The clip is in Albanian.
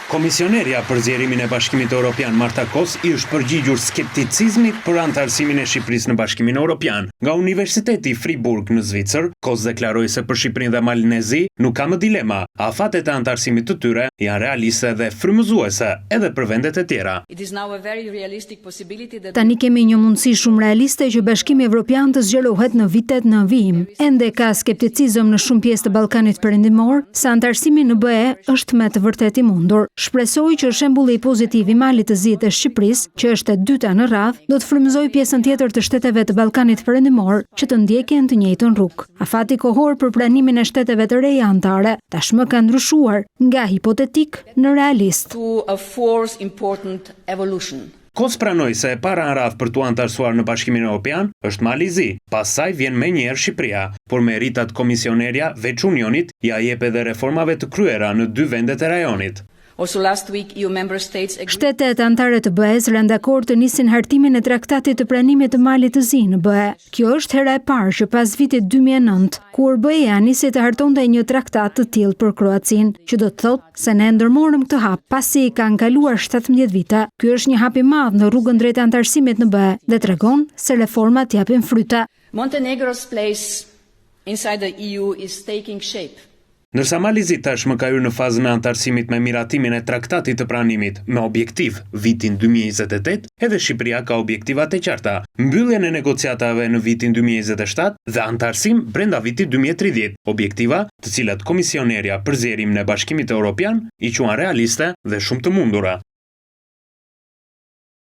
Komisionerja për zgjerimin e Bashkimit Evropian Marta Kos i është përgjigjur skepticizmit për anëtarësimin e Shqipërisë në Bashkimin Evropian. Nga Universiteti Friburg në Zvicër, Kos deklaroi se për Shqipërinë dhe Malinezi nuk ka më dilema. Afatet e anëtarësimit të tyre janë realiste dhe frymëzuese edhe për vendet e tjera. Tani kemi një mundësi shumë realiste që Bashkimi Evropian të zgjerohet në vitet në vijim. Ende ka skepticizëm në shumë pjesë të Ballkanit Perëndimor se anëtarësimi në BE është me të vërtetë i mundur. Shpresoj që shembulli pozitiv i Malit të Zi të Shqipërisë, që është e dyta në radhë, do të frymëzojë pjesën tjetër të shteteve të Ballkanit Perëndimor që të ndjekin të njëjtën rrugë. Afati kohor për pranimin e shteteve të reja anëtare tashmë ka ndryshuar nga hipotetik në realist. Kos pranoi se e para në radhë për t'u anëtarësuar në Bashkimin Evropian është Mali i Zi, pastaj vjen menjëherë Shqipëria, por meritat komisionerja veç Unionit ja jep edhe reformave të kryera në dy vendet e rajonit. Shtetet anëtare të BE-s rënë dakord të nisin hartimin e traktatit të pranimit të Malit të Zi në BE. Kjo është hera e parë që pas vitit 2009, kur BE-ja nisi të hartonte një traktat të tillë për Kroacinë, që do të thotë se ne ndërmorëm këtë hap pasi kanë kaluar 17 vite. Ky është një hap i madh në rrugën drejt anëtarësimit në BE dhe tregon se reformat japin fryte. Montenegro's place inside the EU is taking shape. Ndërsa Mali i Zi tashmë ka hyrë në fazën e anëtarësimit me miratimin e traktatit të pranimit me objektiv vitin 2028, edhe Shqipëria ka objektivat e qarta, mbylljen e negociatave në vitin 2027 dhe anëtarësim brenda vitit 2030, objektiva të cilat komisionerja për zgjerimin e Bashkimit Evropian i quan realiste dhe shumë të mundura.